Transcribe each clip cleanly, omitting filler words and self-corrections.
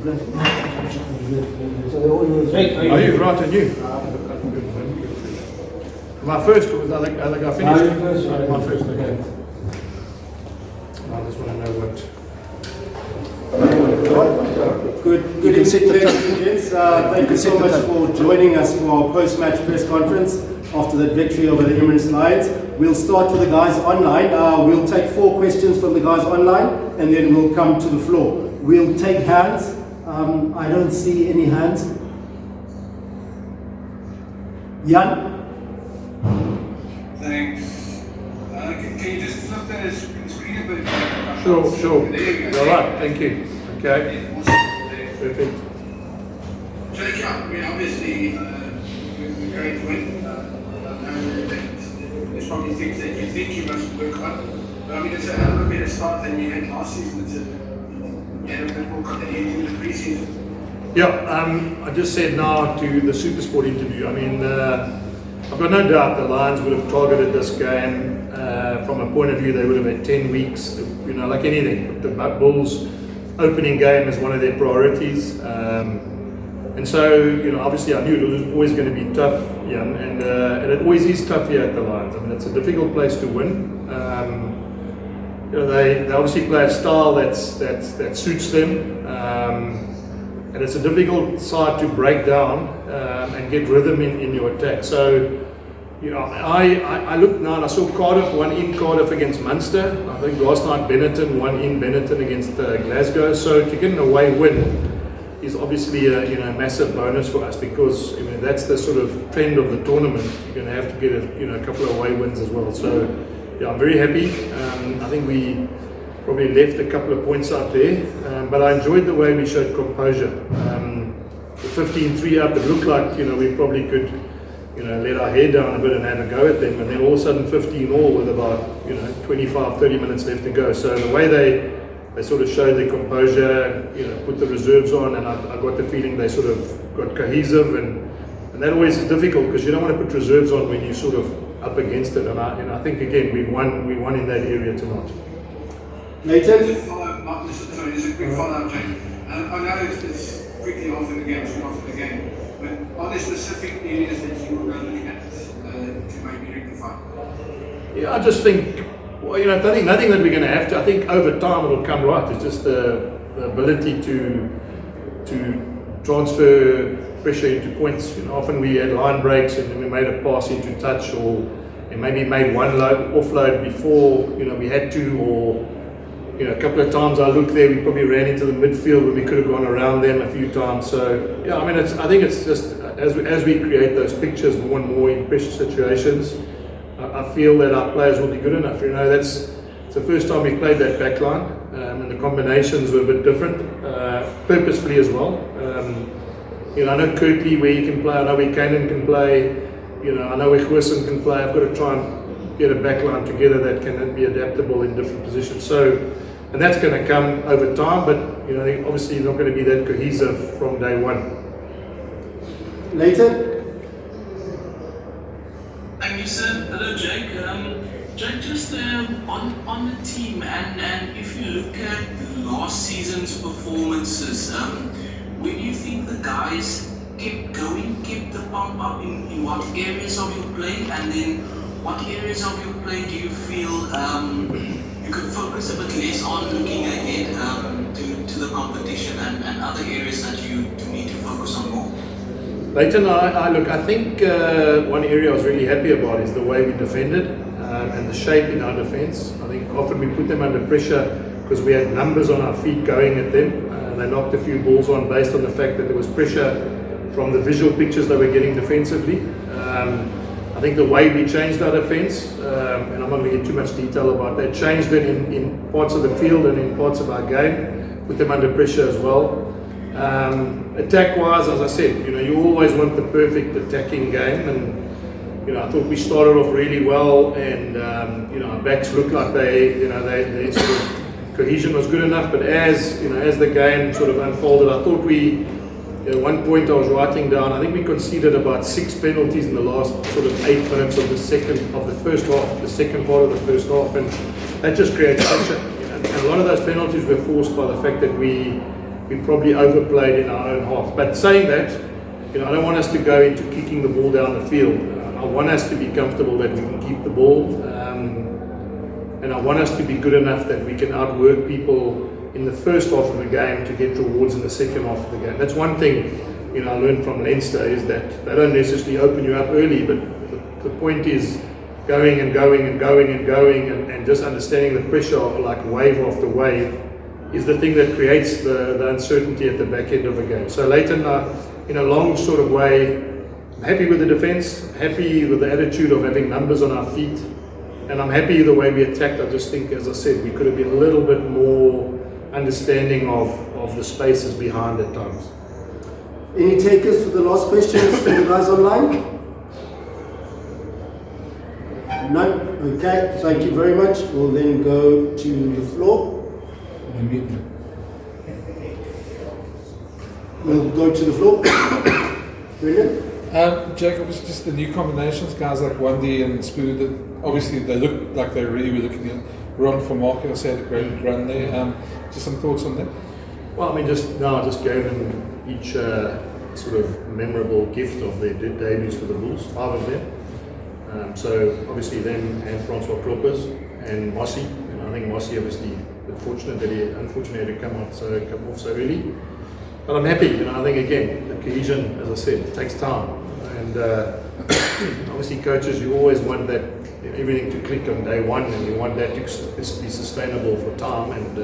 Are you right on you? My first was I think I finished. My first, okay. I just want to know what. Good evening, gents. Thank you so much for joining us for our post-match press conference after that victory over the Emirates Lions. We'll start with the guys online. We'll take 4 questions from the guys online and then we'll come to the floor. We'll take hands. I don't see any hands. Jan? Thanks. Can you just flip the screen a bit? Sure. There you go. All right, thank you. Okay. Perfect. Jake, I mean, obviously, we're going to win. There's probably things that you think you must work on. But I mean, it's a hell of a better start than you had last season. It's a bit more continuity in the preseason. Yeah, I just said now to the Supersport interview, I mean, I've got no doubt the Lions would have targeted this game from a point of view. They would have had 10 weeks, you know, like anything. The Bulls opening game is one of their priorities. And so, you know, obviously I knew it was always going to be tough, yeah, and it always is tough here at the Lions. I mean, it's a difficult place to win. You know, they obviously play a style that suits them, and it's a difficult side to break down and get rhythm in your attack. So, you know, I looked now and I saw Cardiff won in Cardiff against Munster. I think last night Benetton won in Benetton against Glasgow. So to get an away win is obviously a massive bonus for us, because I mean that's the sort of trend of the tournament. You're going to have to get a couple of away wins as well. So yeah, I'm very happy. I think we probably left a couple of points out there, but I enjoyed the way we showed composure. The 15-3 up, it looked like we probably could let our hair down a bit and have a go at them, and then all of a sudden 15-all with about 25-30 minutes left to go. So the way they sort of showed their composure, put the reserves on, and I got the feeling they sort of got cohesive, and that always is difficult because you don't want to put reserves on when you're sort of up against it. And I think again we won in that area tonight. Nathan? Sorry, just a quick follow-up, Jake. I know it's quickly off in the game, soon off in the game, but are there specific areas that you will go look at to maybe rectify? Yeah, I just think, I think nothing that we're going to have to. I think over time it'll come right. It's just the ability to transfer pressure into points. Often we had line breaks and then we made a pass into touch, or maybe made one offload before we had to, or a couple of times I looked there, we probably ran into the midfield when we could have gone around them a few times. So yeah, I mean, I think it's just as we create those pictures more and more in pressure situations, I feel that our players will be good enough. It's the first time we've played that back line, and the combinations were a bit different, purposefully as well. I know Kirkley where he can play, I know where Kanan can play, I know where Goosen can play. I've got to try and get a back line together that can be adaptable in different positions. So, and that's going to come over time, but obviously not going to be that cohesive from day one. Later? Thank you, sir. Hello, Jake. Jake, just on the team, and if you look at last season's performances, where do you think the guys kept the pump up in what areas of your play, and then what areas of your play do you feel you could focus a bit less on looking ahead to the competition, and other areas that you need to focus on more? Leighton, I think one area I was really happy about is the way we defended and the shape in our defence. I think often we put them under pressure because we had numbers on our feet going at them. They knocked a few balls on based on the fact that there was pressure from the visual pictures they were getting defensively. I think the way we changed our defence, and I'm not going to get too much detail about that, changed it in parts of the field and in parts of our game, put them under pressure as well. Attack-wise, as I said, you always want the perfect attacking game, and I thought we started off really well, and our backs looked like they sort of cohesion was good enough. But as the game sort of unfolded, I thought at one point I was writing down, I think we conceded about 6 penalties in the last sort of 8 minutes of the first half, the second part of the first half, and that just creates pressure. And a lot of those penalties were forced by the fact that we we probably overplayed in our own half. But saying that, I don't want us to go into kicking the ball down the field. I want us to be comfortable that we can keep the ball, and I want us to be good enough that we can outwork people in the first half of the game to get rewards in the second half of the game. That's one thing I learned from Leinster, is that they don't necessarily open you up early, but the point is going and going and going and going, and just understanding the pressure of like wave after wave is the thing that creates the uncertainty at the back end of a game. So Leighton, in a long sort of way, I'm happy with the defence, happy with the attitude of having numbers on our feet, and I'm happy the way we attacked. I just think, as I said, we could have been a little bit more understanding of the spaces behind at times. Any takers for the last questions for the guys online? None? Okay, thank you very much. We'll then go to the floor. We'll go to the floor. Brilliant. Jacob, it's just the new combinations, guys like Wendy and Spoo, obviously they look like they really were looking at Ron for Mark. Also had a great run there. Just some thoughts on that? Well, I mean, just gave them each sort of memorable gift of their debuts for the Bulls, 5 of them. So obviously them and Francois Kloppers and Mossy. I think Mossy obviously unfortunate that he unfortunately had to come off so early. But I'm happy, I think again, the cohesion, as I said, it takes time. And obviously coaches, you always want that everything to click on day one, and you want that to be sustainable for time. And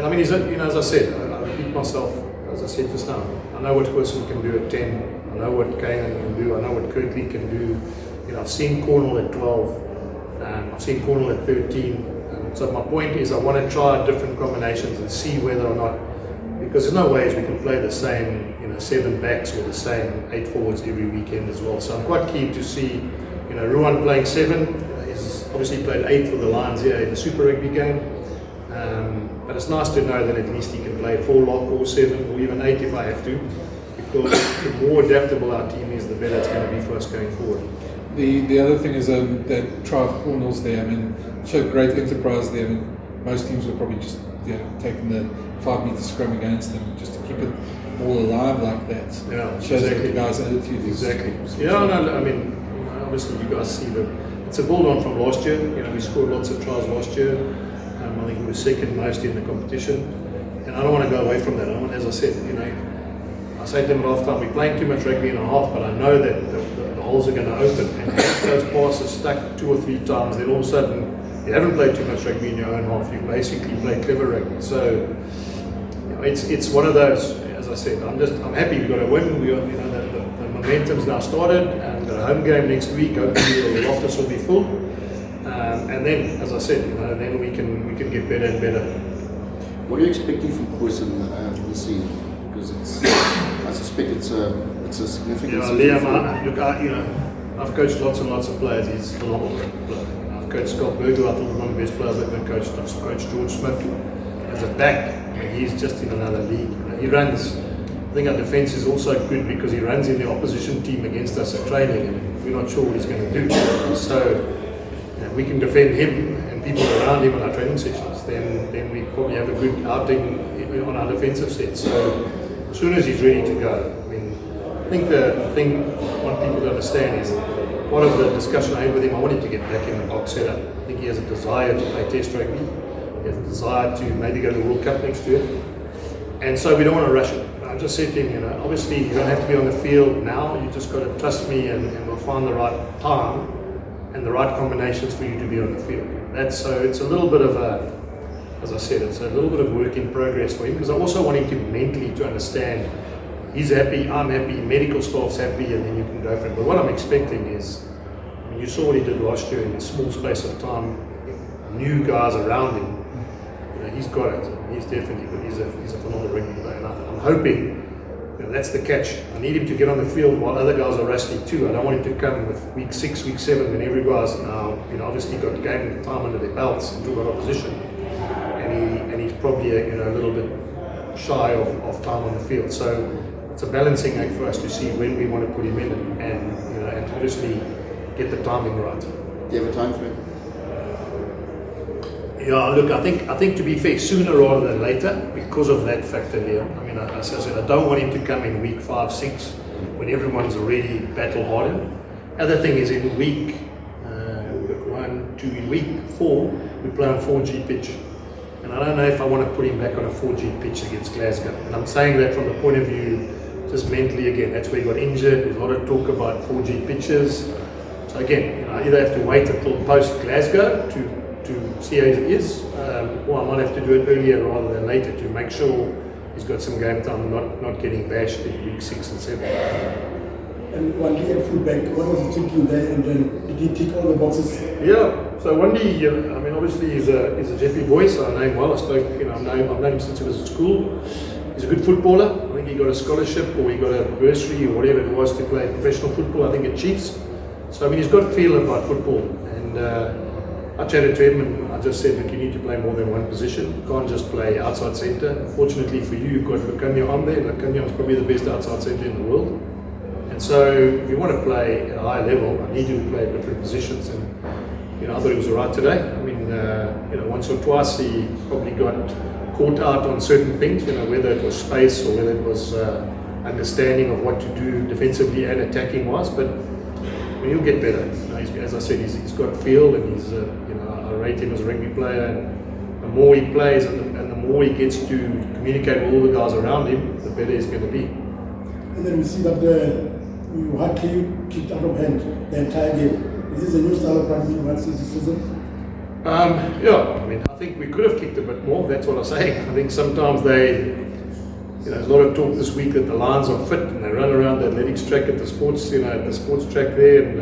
I mean, as I said, I repeat myself, as I said just now, I know what Wilson can do at 10, I know what Kanan can do, I know what Kirkley can do. I've seen Cornwall at 12, I've seen Cornwall at 13. So my point is I want to try different combinations and see whether or not, because there's no ways we can play the same 7 backs or the same 8 forwards every weekend as well. So I'm quite keen to see Ruan playing 7. He's obviously played 8 for the Lions here in the Super Rugby game, but it's nice to know that at least he can play 4 lock or 7 or even 8 if I have to, because the more adaptable our team is, the better it's going to be for us going forward. The other thing is that try of Cornwall's there. I mean, showed great enterprise there. I mean, most teams were probably just taking the 5-meter scrum against them just to keep it all alive like that. Yeah, shows exactly. the guys' attitude. Exactly. I mean, obviously you guys see it's a build on from last year. We scored lots of tries last year. I think we were second most in the competition, and I don't want to go away from that. As I said, I say to them at half time, we're playing too much rugby in a half, but I know that the holes are going to open, and if those passes stuck 2 or 3 times, then all of a sudden you haven't played too much rugby in your own half. You basically play clever rugby. So it's one of those. As I said, I'm happy we got a win. We got, the momentum's now started, and the home game next week. Hopefully the Loftus will be full, and then, as I said, then we can get better and better. What are you expecting from Poison this season? Because I suspect it's a significant. Liam, I've coached lots and lots of players. He's a phenomenal player. I've coached Scott Berger. I thought one of the best players I've ever coached. I've coached George Smith as a back. He's just in another league. He runs. I think our defence is also good because he runs in the opposition team against us at training, and we're not sure what he's going to do. So we can defend him and people around him in our training sessions. Then we probably have a good outing on our defensive set. So as soon as he's ready to go, I think the thing I want people to understand is part of the discussion I had with him. I wanted to get back in the box setup. I think he has a desire to play Test rugby. He has a desire to maybe go to the World Cup next year, and so we don't want to rush it. I just said to him, obviously you don't have to be on the field now. You just got to trust me, and we'll find the right time and the right combinations for you to be on the field. So it's a little bit of as I said, it's a little bit of work in progress for him, because I also want him to mentally to understand he's happy, I'm happy, medical staff's happy, and then you can go for it. But what I'm expecting is, you saw what he did last year in a small space of time, new guys around him. He's got it. He's definitely good. He's a phenomenal rugby player. And I'm hoping that's the catch. I need him to get on the field while other guys are rusty too. I don't want him to come with week 6, week 7 when every guy's now obviously got game time under their belts and talk about opposition, and he's probably a little bit shy of time on the field. So it's a balancing act for us to see when we want to put him in and obviously get the timing right. Do you have a time frame? Yeah, look, I think to be fair, sooner rather than later, because because of that factor, Liam. I mean, as I said, I don't want him to come in week 5, 6 when everyone's already battle hardened. Other thing is in week 1, 2, in week 4, we play on 4G pitch. And I don't know if I want to put him back on a 4G pitch against Glasgow. And I'm saying that from the point of view, just mentally again, that's where he got injured. There's a lot of talk about 4G pitches. So again, I either have to wait until post Glasgow to see how he is, or I might have to do it earlier rather than later to make sure he's got some game time, not getting bashed in week 6 and 7. And one day at fullback, what was he thinking there, and then did he tick all the boxes? Yeah, so Wendy, I mean, obviously he's a Jeppy boy, so I know him well. I've known him since he was at school. He's a good footballer. I think he got a scholarship or he got a bursary or whatever it was to play professional football, I think at Chiefs. So I mean, he's got a feel about football. And I chatted to him and I just said, look, you need to play more than one position. You can't just play outside centre. Fortunately for you, you've got Lucanio on there. Lucanio is probably the best outside centre in the world. And so if you want to play at a high level, I need you to play different positions. And I thought he was all right today. I mean, once or twice he probably got caught out on certain things, whether it was space or whether it was understanding of what to do defensively and attacking wise. But he'll get better. As I said, he's got feel, and he's I rate him as a rugby player. And the more he plays and the more he gets to communicate with all the guys around him, the better he's going to be. And then we see that you hardly kicked out of hand the entire game. Is this a new style of rugby once this season? Yeah, I mean, I think we could have kicked a bit more. That's what I'm saying. I think sometimes there's a lot of talk this week that the Lions are fit and they run around the athletics track at the sports, at the sports track there, and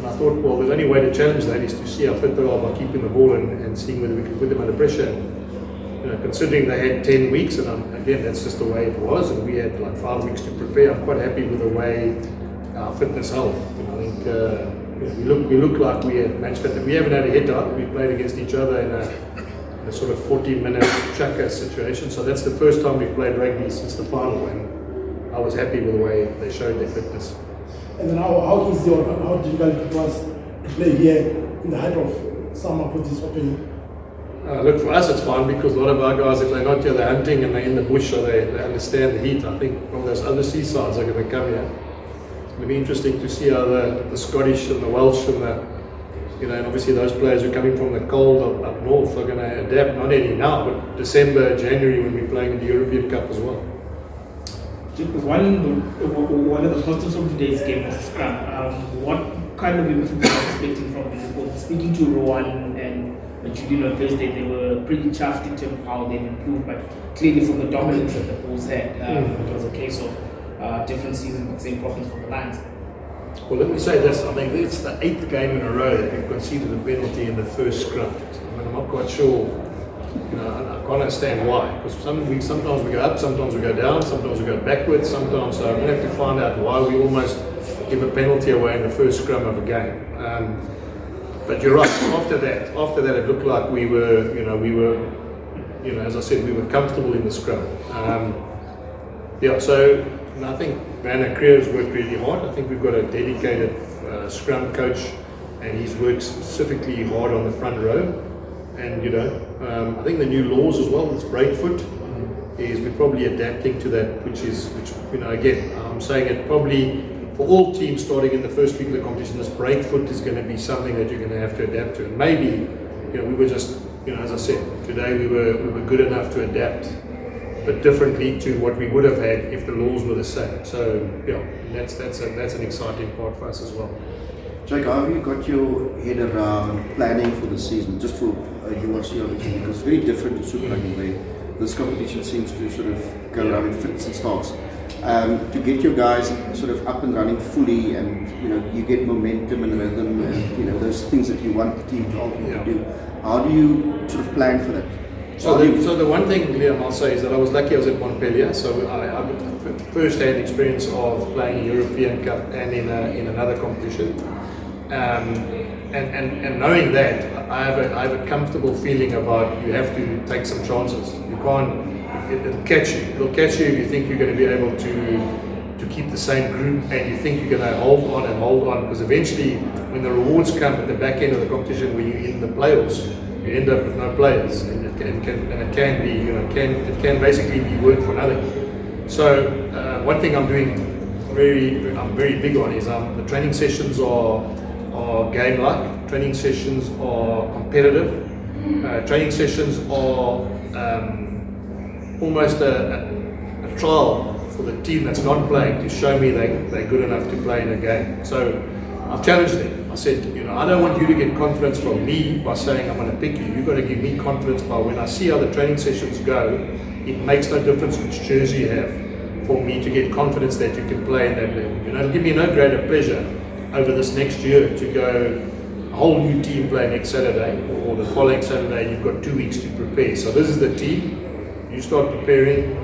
I thought, well, the only way to challenge that is to see how fit they are by keeping the ball and seeing whether we can put them under pressure. Considering they had 10 weeks, and again, that's just the way it was, and we had like 5 weeks to prepare. I'm quite happy with the way our fitness held. I think we look like we had match fit. We haven't had a hit out. We played against each other in a sort of 40-minute chucker situation. So that's the first time we've played rugby since the final, and I was happy with the way they showed their fitness. And then how easy or how difficult it was to play here in the height of summer for this opening? Look, for us it's fine because a lot of our guys, if they're not here, they're hunting and they're in the bush, so they understand the heat. I think from those other seasides are going to come here. It's going to be interesting to see how the Scottish and the Welsh and and obviously those players who are coming from the cold up north are going to adapt, not only now, but December, January when we're playing in the European Cup as well. One of the positives from today's game was scrum. What kind of improvement are you expecting from them? Speaking to Rowan and Julian on Thursday, they were pretty chuffed in terms of how they've improved, but clearly from the dominance that the Bulls had, it was a case of different season but same problems for the Lions. Well, let me say this. I think it's the 8th game in a row that we've conceded a penalty in the first scrum. I mean, I'm not quite sure. I can't understand why. Because sometimes we go up, sometimes we go down, sometimes we go backwards, sometimes. So I'm going to have to find out why we almost give a penalty away in the first scrum of a game. But you're right. After that, it looked like we were, as I said, we were comfortable in the scrum. So I think Van Creer has worked really hard. I think we've got a dedicated scrum coach, and he's worked specifically hard on the front row. And I think the new laws as well, this breakfoot, is we're probably adapting to that, which again, I'm saying it probably. For all teams starting in the first week of the competition, this breakfoot is going to be something that you're going to have to adapt to. And maybe, we were just, as I said, today we were good enough to adapt, but differently to what we would have had if the laws were the same. So, that's an exciting part for us as well. Jake, how have you got your head around planning for the season, just for URC obviously, because it's very different to Super Rugby where this competition seems to sort of go around in fits and starts. To get your guys sort of up and running fully, and you get momentum and rhythm, and those things that you want the team to ultimately do. How do you sort of plan for that? So the one thing, Liam, I'll say is that I was lucky I was at Montpellier, so I got first-hand experience of playing a European Cup and in another competition. And knowing that, I have a comfortable feeling about you have to take some chances. You can't. It'll catch you. It'll catch you if you think you're going to be able to keep the same group, and you think you're going to hold on, because eventually, when the rewards come at the back end of the competition, when you're in the playoffs, you end up with no players, and it can be, you know, it can basically be work for nothing. So one thing I'm doing I'm very big on is the training sessions are game-like. Training sessions are competitive. Training sessions are almost a trial for the team that's not playing to show me they're good enough to play in a game. So I've challenged them. I said, you know, I don't want you to get confidence from me by saying I'm going to pick you. You've got to give me confidence by when I see how the training sessions go. It makes no difference which jersey you have for me to get confidence that you can play in that level. You know, it'll give me no greater pleasure over this next year to go a whole new team play next Saturday, or the following Saturday. You've got 2 weeks to prepare. So this is the team. You start preparing.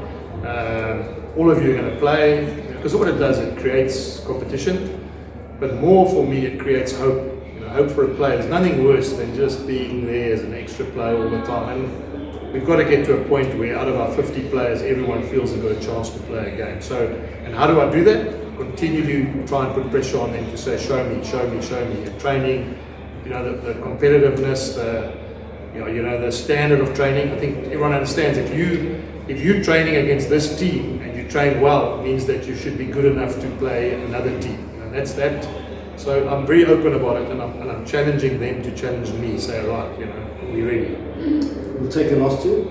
All of you are going to play, because what it does, it creates competition. But more for me, it creates hope. You know, hope for a player. There's nothing worse than just being there as an extra player all the time. And we've got to get to a point where out of our 50 players, everyone feels they've got a chance to play a game. So, and how do I do that? Continually try and put pressure on them to say, show me, show me, show me. And training, you know, the competitiveness, the standard of training. I think everyone understands if you're training against this team and you train well, it means that you should be good enough to play another team. That's that. So I'm very open about it, and I'm challenging them to challenge me. Say, right, you know, are we ready? We'll take the last two.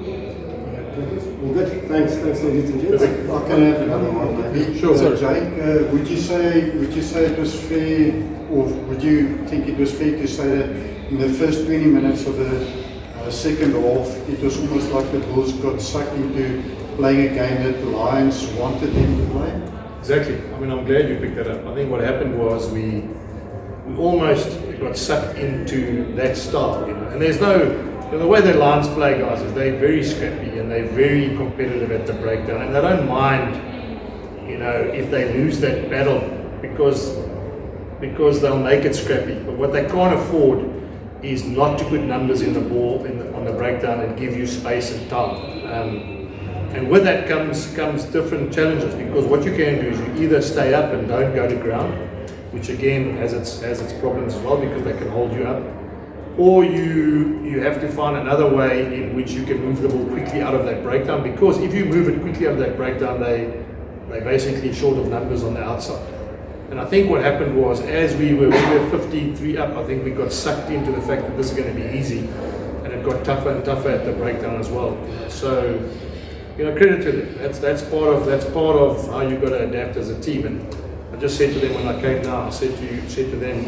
All good. Thanks, ladies and gents. I can have another one, maybe. Sure. So, Jake, would you say it was fair, or would you think it was fair to say that in the first 20 minutes of the second half, it was almost like the Bulls got sucked into playing a game that the Lions wanted them to play? Exactly. I mean, I'm glad you picked that up. I think what happened was we almost got sucked into that style, you know. And there's no, you know, the way the Lions play, guys, is they're very scrappy and they're very competitive at the breakdown, and they don't mind, you know, if they lose that battle because they'll make it scrappy. But what they can't afford is not to put numbers in the ball on the breakdown and give you space and time. And with that comes different challenges, because what you can do is you either stay up and don't go to ground, which again has its problems as well, because they can hold you up, or you have to find another way in which you can move the ball quickly out of that breakdown, because if you move it quickly out of that breakdown, they're basically short of numbers on the outside. And I think what happened was, as we were 15-3 up, I think we got sucked into the fact that this is going to be easy, and it got tougher and tougher at the breakdown as well. So, you know, credit to them. That's part of how you got to adapt as a team. And I just said to them when I came down, I said to them,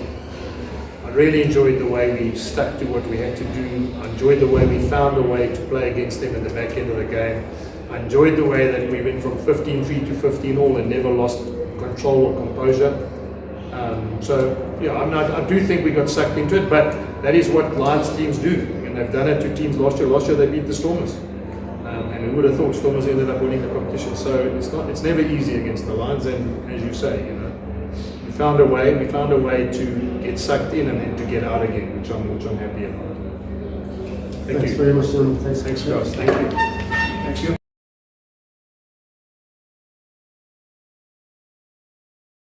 I really enjoyed the way we stuck to what we had to do. I enjoyed the way we found a way to play against them in the back end of the game. I enjoyed the way that we went from 15-3 to 15-all and never lost control or composure. So yeah, I do think we got sucked into it, but that is what Lions teams do, and they've done it to teams last year. Last year they beat the Stormers. And we would have thought Stormers ended up winning the competition. So it's never easy against the Lions, and as you say, you know, we found a way to get sucked in and then to get out again, which I'm happy about. Thanks very much, John. Thanks guys. Thank you.